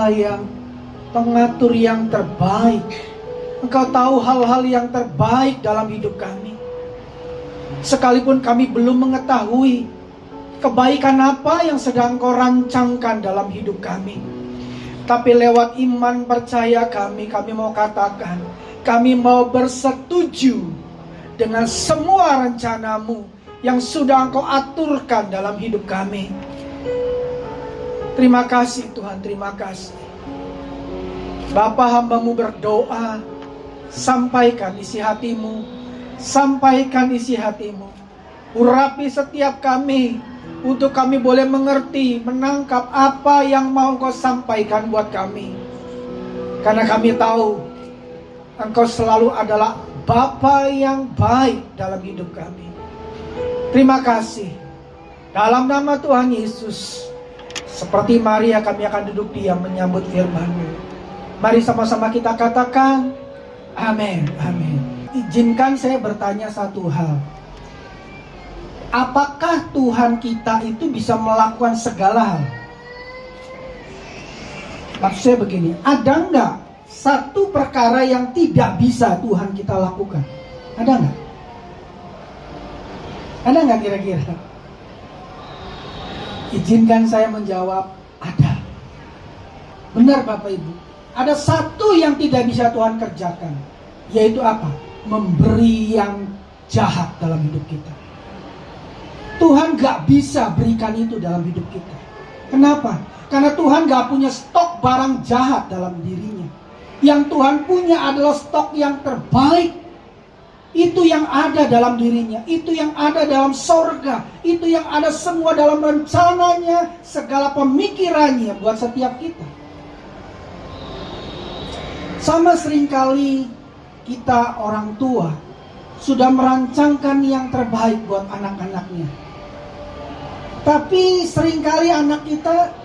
Bapa yang pengatur yang terbaik. Engkau tahu hal-hal yang terbaik dalam hidup kami. Sekalipun kami belum mengetahui kebaikan apa yang sedang Engkau rancangkan dalam hidup kami, tapi lewat iman percaya kami mau katakan, kami mau bersetuju dengan semua rencana-Mu yang sudah Engkau aturkan dalam hidup kami. Terima kasih Tuhan, terima kasih. Bapa, hamba-Mu berdoa, sampaikan isi hati-Mu, sampaikan isi hati-Mu. Urapi setiap kami, untuk kami boleh mengerti, menangkap apa yang mau Engkau sampaikan buat kami. Karena kami tahu Engkau selalu adalah Bapa yang baik dalam hidup kami. Terima kasih. Dalam nama Tuhan Yesus, seperti Maria kami akan duduk diam menyambut firman-Mu. Mari sama-sama kita katakan, amin, amin. Izinkan saya bertanya satu hal. Apakah Tuhan kita itu bisa melakukan segala hal? Maksud saya begini, ada nggak satu perkara yang tidak bisa Tuhan kita lakukan? Ada nggak? Ada nggak kira-kira? Izinkan saya menjawab, ada. Benar Bapak Ibu, ada satu yang tidak bisa Tuhan kerjakan, yaitu apa? Memberi yang jahat dalam hidup kita. Tuhan gak bisa berikan itu dalam hidup kita. Kenapa? Karena Tuhan gak punya stok barang jahat dalam dirinya. Yang Tuhan punya adalah stok yang terbaik. Itu yang ada dalam dirinya, itu yang ada dalam sorga, itu yang ada semua dalam rencananya, segala pemikirannya buat setiap kita. Sama seringkali kita orang tua sudah merancangkan yang terbaik buat anak-anaknya. Tapi seringkali anak kita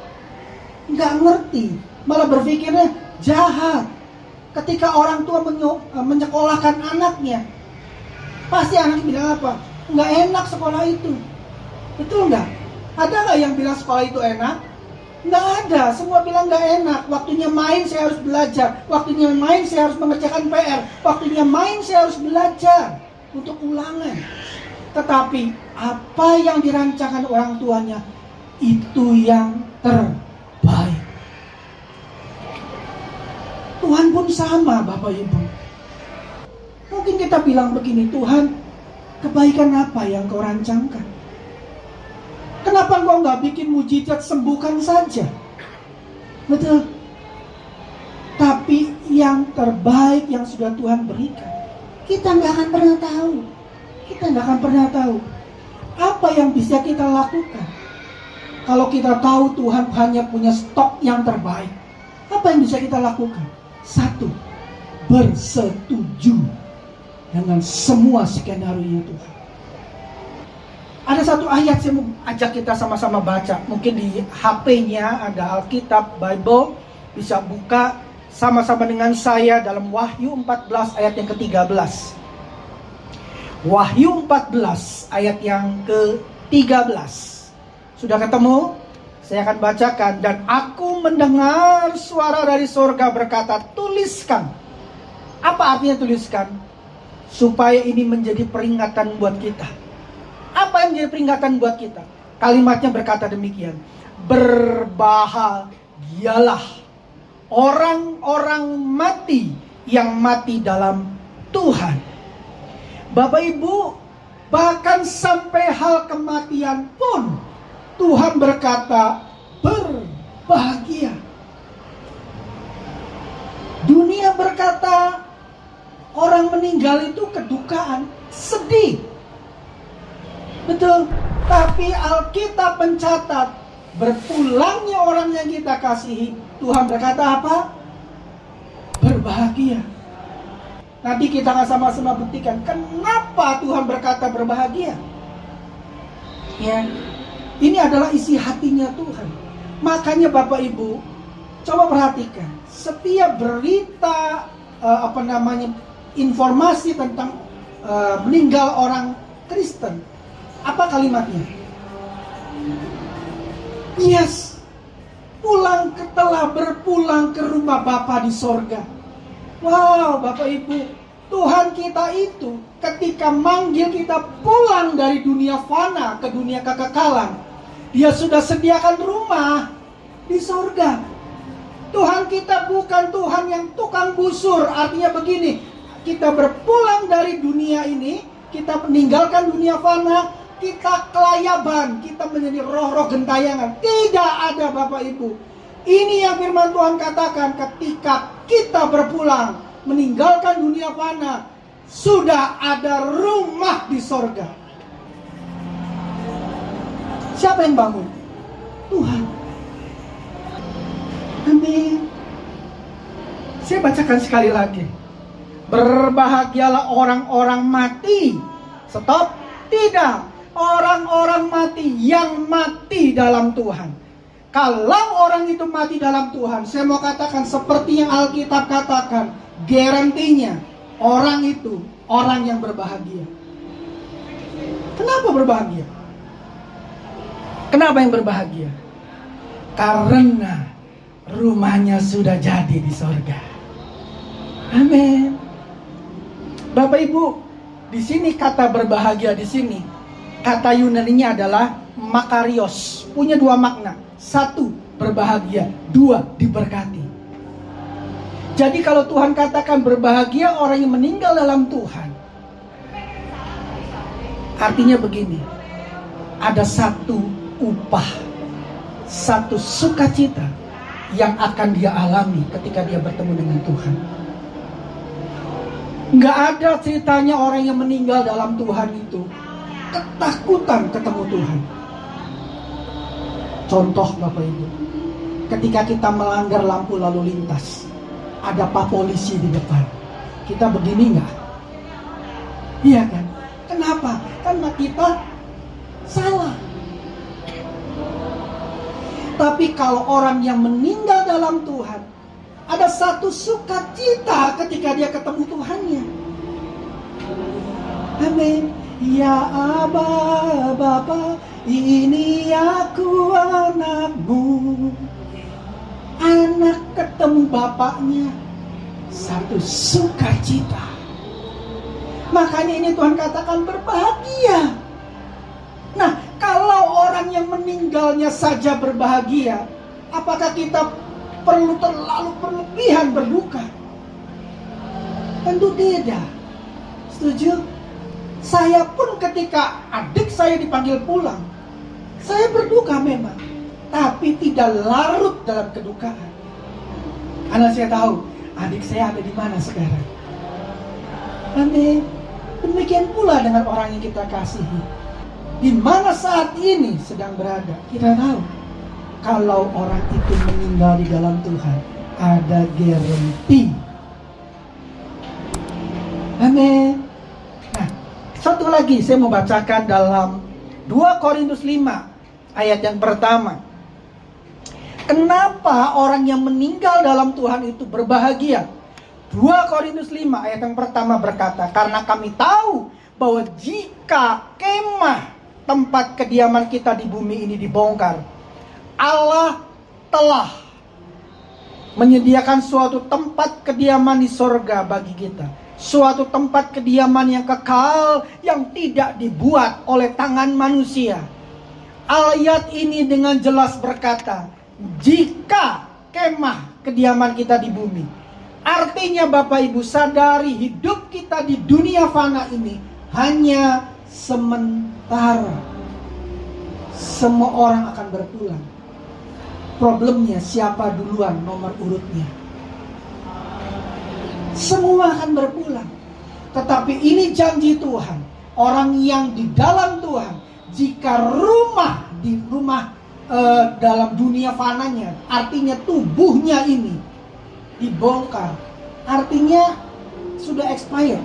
nggak ngerti, malah berpikirnya jahat. Ketika orang tua menyekolahkan anaknya, pasti anak bilang apa? Nggak enak sekolah itu. Betul nggak? Ada nggak yang bilang sekolah itu enak? Nggak ada. Semua bilang nggak enak. Waktunya main saya harus belajar. Waktunya main saya harus mengerjakan PR. Waktunya main saya harus belajar untuk ulangan. Tetapi apa yang dirancangkan orang tuanya itu yang terbaik. Tuhan pun sama Bapak Ibu. Mungkin kita bilang begini, Tuhan, kebaikan apa yang Kau rancangkan? Kenapa Kau nggak bikin mujizat sembuhkan saja? Betul. Tapi yang terbaik yang sudah Tuhan berikan, kita nggak akan pernah tahu. Kita nggak akan pernah tahu apa yang bisa kita lakukan. Kalau kita tahu Tuhan hanya punya stok yang terbaik, apa yang bisa kita lakukan? Satu, bersetuju dengan semua skenario Tuhan. Ada satu ayat saya mau ajak kita sama-sama baca. Mungkin di HP-nya ada Alkitab, Bible. Bisa buka sama-sama dengan saya dalam Wahyu 14 ayat yang ke-13. Wahyu 14 ayat yang ke-13. Sudah ketemu? Saya akan bacakan. Dan aku mendengar suara dari surga berkata, tuliskan. Apa artinya tuliskan? Supaya ini menjadi peringatan buat kita. Apa yang menjadi peringatan buat kita? Kalimatnya berkata demikian. Berbahagialah orang-orang mati yang mati dalam Tuhan. Bapak Ibu, bahkan sampai hal kematian pun Tuhan berkata berbahagia. Dunia berkata orang meninggal itu kedukaan, sedih. Betul. Tapi Alkitab mencatat berpulangnya orang yang kita kasihi, Tuhan berkata apa? Berbahagia. Nanti kita akan sama-sama buktikan kenapa Tuhan berkata berbahagia. Ya, ini adalah isi hatinya Tuhan. Makanya Bapak Ibu, coba perhatikan, setiap berita informasi tentang meninggal orang Kristen, apa kalimatnya? Yes. telah berpulang ke rumah Bapa di sorga. Wow, Bapak Ibu, Tuhan kita itu ketika manggil kita pulang dari dunia fana ke dunia kekekalan, Dia sudah sediakan rumah di sorga. Tuhan kita bukan Tuhan yang tukang busur. Artinya begini, kita berpulang dari dunia ini, kita meninggalkan dunia fana, kita kelayaban, kita menjadi roh-roh gentayangan. Tidak ada, Bapak Ibu. Ini yang firman Tuhan katakan, ketika kita berpulang, meninggalkan dunia fana, sudah ada rumah di sorga. Siapa yang bangun? Tuhan. Amin. Saya bacakan sekali lagi. Berbahagialah orang-orang mati. Stop. Tidak. Orang-orang mati yang mati dalam Tuhan. Kalau orang itu mati dalam Tuhan, saya mau katakan seperti yang Alkitab katakan, garantinya orang itu orang yang berbahagia. Kenapa berbahagia? Kenapa yang berbahagia? Karena rumahnya sudah jadi di sorga. Amin. Bapak Ibu, di sini kata berbahagia di sini, kata Yunaninya adalah makarios. Punya dua makna. Satu, berbahagia. Dua, diberkati. Jadi kalau Tuhan katakan berbahagia orang yang meninggal dalam Tuhan, artinya begini, ada satu upah, satu sukacita yang akan dia alami ketika dia bertemu dengan Tuhan. Nggak ada ceritanya orang yang meninggal dalam Tuhan itu ketakutan ketemu Tuhan. Contoh Bapak Ibu, ketika kita melanggar lampu lalu lintas, ada pak polisi di depan, kita begini nggak? Iya kan? Kenapa? Karena kita salah. Tapi kalau orang yang meninggal dalam Tuhan, ada satu sukacita ketika dia ketemu Tuhannya. Amin. Ya Aba, Bapa, ini aku anakmu. Anak ketemu bapaknya, satu sukacita. Makanya ini Tuhan katakan berbahagia. Nah, kalau orang yang meninggalnya saja berbahagia, apakah kita perlu terlalu berlebihan berduka? Tentu tidak. Setuju? Saya pun ketika adik saya dipanggil pulang, saya berduka memang, tapi tidak larut dalam kedukaan. Karena saya tahu adik saya ada di mana sekarang. Amin. Demikian pula dengan orang yang kita kasihi. Di mana saat ini sedang berada, kita tahu kalau orang itu meninggal di dalam Tuhan, ada garansi. Amin. Nah, satu lagi saya mau bacakan dalam 2 Korintus 5 ayat yang pertama. Kenapa orang yang meninggal dalam Tuhan itu berbahagia? 2 Korintus 5 ayat yang pertama berkata, karena kami tahu bahwa jika kemah tempat kediaman kita di bumi ini dibongkar, Allah telah menyediakan suatu tempat kediaman di sorga bagi kita. Suatu tempat kediaman yang kekal, yang tidak dibuat oleh tangan manusia. Ayat ini dengan jelas berkata, jika kemah kediaman kita di bumi. Artinya Bapak Ibu sadari hidup kita di dunia fana ini hanya sementara. Semua orang akan berpulang. Problemnya siapa duluan nomor urutnya. Semua akan berpulang. Tetapi ini janji Tuhan. Orang yang di dalam Tuhan, jika dalam dunia fananya, artinya tubuhnya ini dibongkar, artinya sudah expired.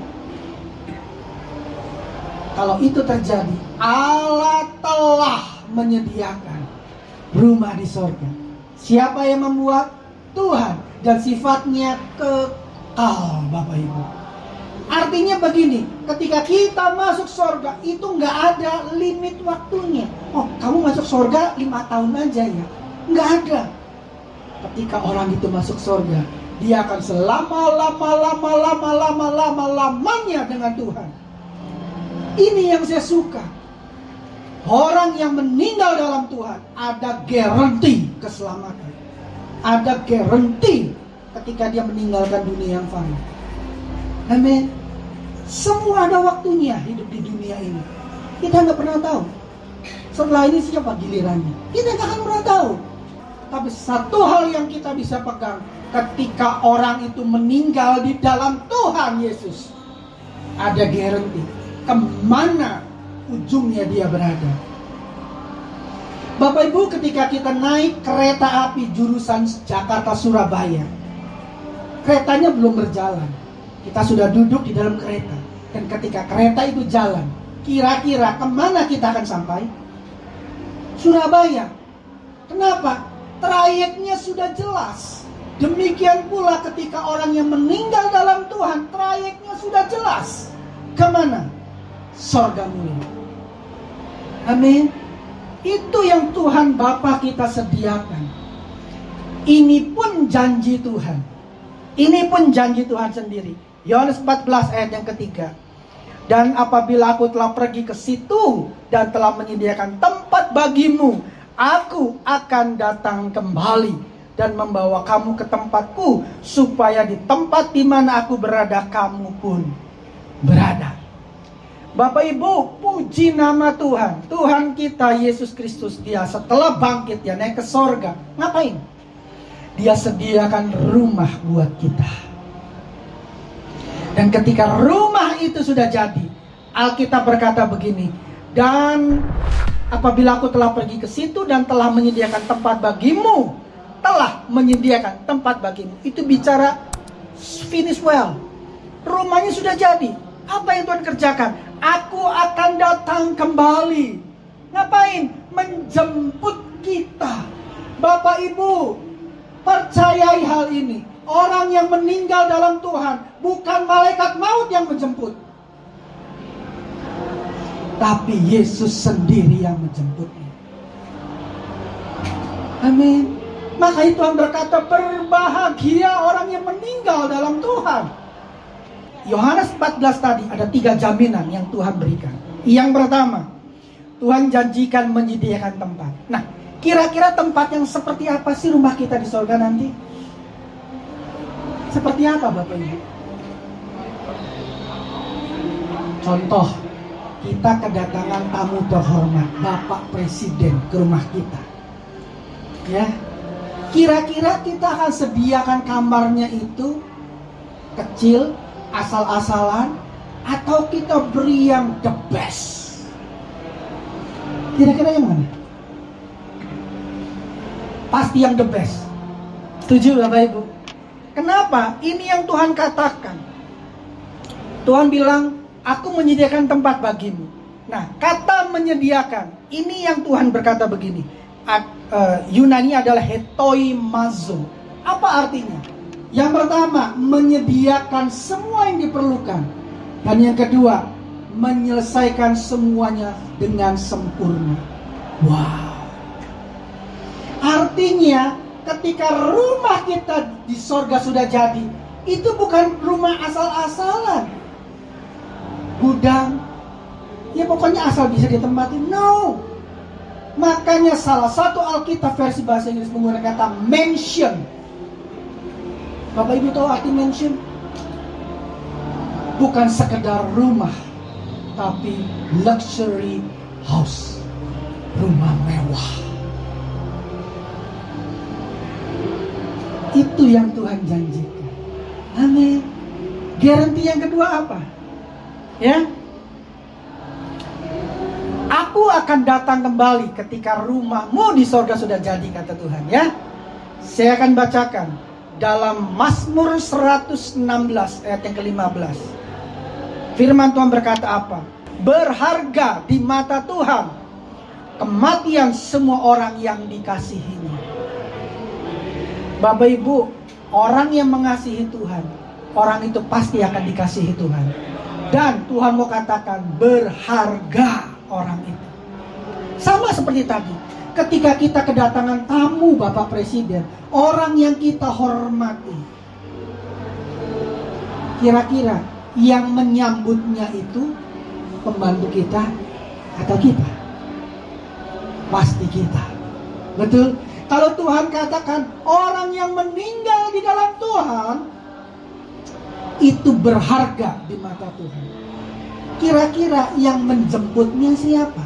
Kalau itu terjadi, Allah telah menyediakan rumah di sorga. Siapa yang membuat? Tuhan. Dan sifatnya kekal, Bapak Ibu. Artinya begini, ketika kita masuk sorga, itu nggak ada limit waktunya. Oh, kamu masuk sorga 5 tahun aja ya? Nggak ada. ketika orang itu masuk surga, dia akan selama-lamanya dengan Tuhan. Ini yang saya suka. Orang yang meninggal dalam Tuhan ada garansi keselamatan. Ada garansi ketika dia meninggalkan dunia yang fana. Amin. Semua ada waktunya hidup di dunia ini. Kita nggak pernah tahu setelah ini siapa gilirannya. Kita nggak akan pernah tahu. Tapi satu hal yang kita bisa pegang, ketika orang itu meninggal di dalam Tuhan Yesus, ada garansi kemana ujungnya dia berada. Bapak Ibu, ketika kita naik kereta api jurusan Jakarta Surabaya, keretanya belum berjalan. Kita sudah duduk di dalam kereta. Dan ketika kereta itu jalan, kira-kira kemana kita akan sampai? Surabaya. Kenapa? Trayeknya sudah jelas. Demikian pula ketika orang yang meninggal dalam Tuhan, trayeknya sudah jelas. Kemana? Sorga mulia. Amin. Itu yang Tuhan Bapa kita sediakan. Ini pun janji Tuhan. Ini pun janji Tuhan sendiri. Yohanes 14 ayat yang ketiga. Dan apabila aku telah pergi ke situ dan telah menyediakan tempat bagimu, aku akan datang kembali dan membawa kamu ke tempatku, supaya di tempat di mana aku berada, kamu pun berada. Bapak Ibu, puji nama Tuhan. Tuhan kita Yesus Kristus, dia setelah bangkit, dia naik ke sorga. Ngapain? Dia sediakan rumah buat kita. Dan ketika rumah itu sudah jadi, Alkitab berkata begini, dan apabila aku telah pergi ke situ dan telah menyediakan tempat bagimu, telah menyediakan tempat bagimu. Itu bicara finish well. Rumahnya sudah jadi. Apa yang Tuhan kerjakan? Aku akan datang kembali. Ngapain? Menjemput kita. Bapak Ibu, percayai hal ini. Orang yang meninggal dalam Tuhan bukan malaikat maut yang menjemput, tapi Yesus sendiri yang menjemputnya. Amin. Makanya Tuhan berkata, berbahagia orang yang meninggal dalam Tuhan. Yohanes 14 tadi ada 3 jaminan yang Tuhan berikan. Yang pertama, Tuhan janjikan menyediakan tempat. Nah, kira-kira tempat yang seperti apa sih rumah kita di surga nanti? Seperti apa Bapak Ibu? Contoh, kita kedatangan tamu terhormat, Bapak Presiden ke rumah kita. Ya, kira-kira kita akan sediakan kamarnya itu kecil, asal-asalan, atau kita beri yang the best? Kira-kira yang mana? Pasti yang the best. Setuju Bapak Ibu? Kenapa? Ini yang Tuhan katakan. Tuhan bilang, aku menyediakan tempat bagimu. Nah, kata menyediakan, ini yang Tuhan berkata begini. Yunani adalah hetoimazo. Apa artinya? Yang pertama, menyediakan semua yang diperlukan. Dan yang kedua, menyelesaikan semuanya dengan sempurna. Wow. Artinya, ketika rumah kita di sorga sudah jadi, itu bukan rumah asal-asalan, gudang, ya pokoknya asal bisa ditempatin. No. Makanya salah satu Alkitab versi bahasa Inggris menggunakan kata mansion. Bapak Ibu tahu arti mansion? Bukan sekedar rumah, tapi luxury house, rumah mewah. Itu yang Tuhan janjikan. Amin. Garansi yang kedua apa? Ya, aku akan datang kembali ketika rumahmu di sorga sudah jadi, kata Tuhan. Ya, saya akan bacakan dalam Mazmur 116 ayat yang ke-15. Firman Tuhan berkata apa? Berharga di mata Tuhan kematian semua orang yang dikasihinya. Bapak Ibu, orang yang mengasihi Tuhan, orang itu pasti akan dikasihi Tuhan. Dan Tuhan mau katakan berharga orang itu. Sama seperti tadi, ketika kita kedatangan tamu Bapak Presiden, orang yang kita hormati, kira-kira yang menyambutnya itu pembantu kita atau kita? Pasti kita. Betul? Kalau Tuhan katakan orang yang meninggal di dalam Tuhan itu berharga di mata Tuhan, kira-kira yang menjemputnya siapa?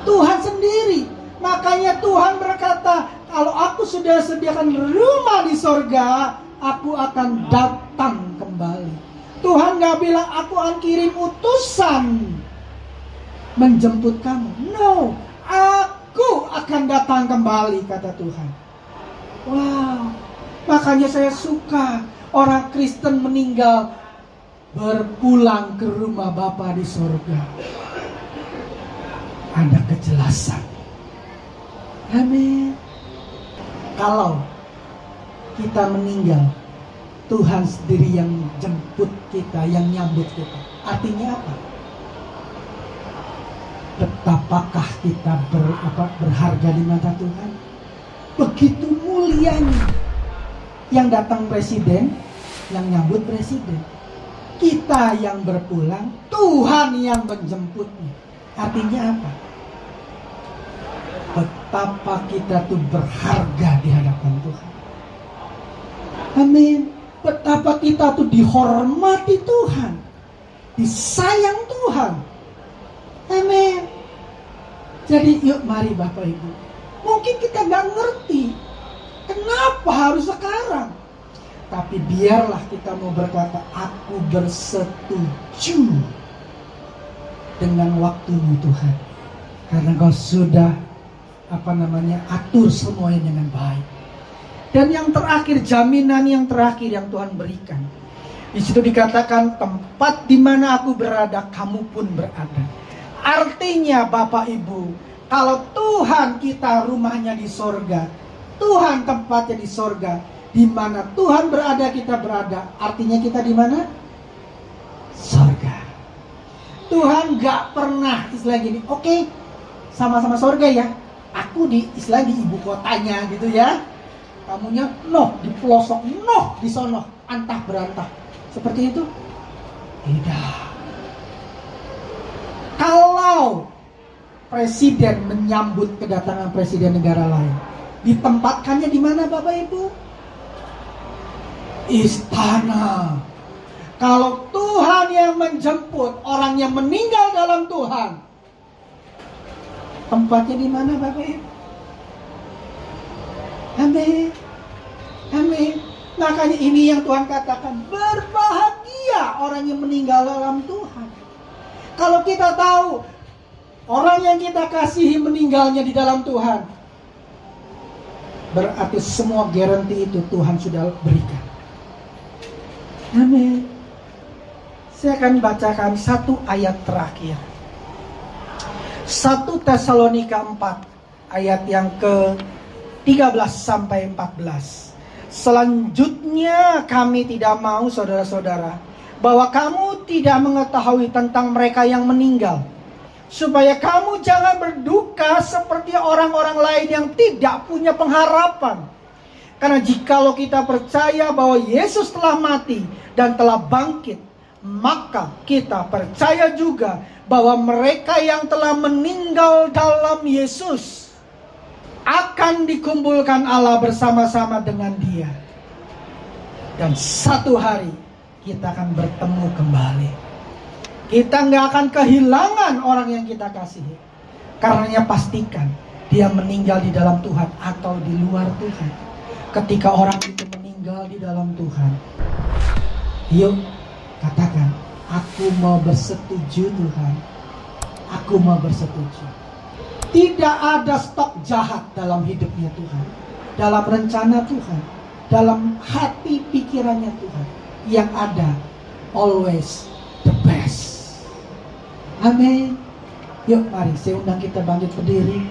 Tuhan sendiri. Makanya Tuhan berkata, kalau aku sudah sediakan rumah di sorga, aku akan datang kembali. Tuhan gak bilang aku akan kirim utusan menjemput kamu. No, aku akan datang kembali, kata Tuhan. Wow, makanya saya suka orang Kristen meninggal berpulang ke rumah Bapa di sorga. Ada kejelasan. Amin. Kalau kita meninggal, Tuhan sendiri yang jemput kita, yang nyambut kita. Artinya apa? Betapakah kita berharga di mata Tuhan? Begitu mulianya. Yang datang presiden, yang nyambut presiden. Kita yang berpulang, Tuhan yang menjemputnya. Artinya apa? Betapa kita tuh berharga di hadapan Tuhan. Amin. Betapa kita tuh dihormati Tuhan, disayang Tuhan. Amin. Jadi yuk mari Bapak Ibu. Mungkin kita gak ngerti kenapa harus sekarang, tapi biarlah kita mau berkata, aku bersetuju dengan waktumu Tuhan, karena Kau sudah atur semuanya dengan baik. Dan yang terakhir, jaminan yang terakhir yang Tuhan berikan, di situ dikatakan, tempat di mana aku berada, kamu pun berada. Artinya Bapak Ibu, kalau Tuhan kita rumahnya di sorga, Tuhan tempatnya di sorga, di mana Tuhan berada kita berada. Artinya kita di mana? Sorga. Tuhan gak pernah istilah gini, oke, sama-sama sorga ya, aku di istilah di ibu kotanya gitu ya, kamunya di pelosok, di sono, antah berantah. Seperti itu? Tidak. Kalau presiden menyambut kedatangan presiden negara lain, ditempatkannya di mana Bapak Ibu? Istana. Kalau Tuhan yang menjemput orang yang meninggal dalam Tuhan, tempatnya di mana Bapak Ibu? Amin. Amin. Makanya ini yang Tuhan katakan, berbahagia orang yang meninggal dalam Tuhan. Kalau kita tahu orang yang kita kasihi meninggalnya di dalam Tuhan, berarti semua garansi itu Tuhan sudah berikan. Amin. Saya akan bacakan satu ayat terakhir. 1 Tesalonika 4 ayat yang ke-13 sampai 14. Selanjutnya kami tidak mau saudara-saudara bahwa kamu tidak mengetahui tentang mereka yang meninggal, supaya kamu jangan berduka seperti orang-orang lain yang tidak punya pengharapan. Karena jikalau kita percaya bahwa Yesus telah mati dan telah bangkit, maka kita percaya juga bahwa mereka yang telah meninggal dalam Yesus akan dikumpulkan Allah bersama-sama dengan Dia. Dan satu hari kita akan bertemu kembali. Kita nggak akan kehilangan orang yang kita kasihi. Karenanya pastikan dia meninggal di dalam Tuhan atau di luar Tuhan. Ketika orang itu meninggal di dalam Tuhan, yuk katakan, aku mau bersetuju Tuhan. Aku mau bersetuju. Tidak ada stok jahat dalam hidupnya Tuhan, dalam rencana Tuhan, dalam hati pikirannya Tuhan. Yang ada always the best. Amin. Yuk mari saya undang kita bangkit berdiri.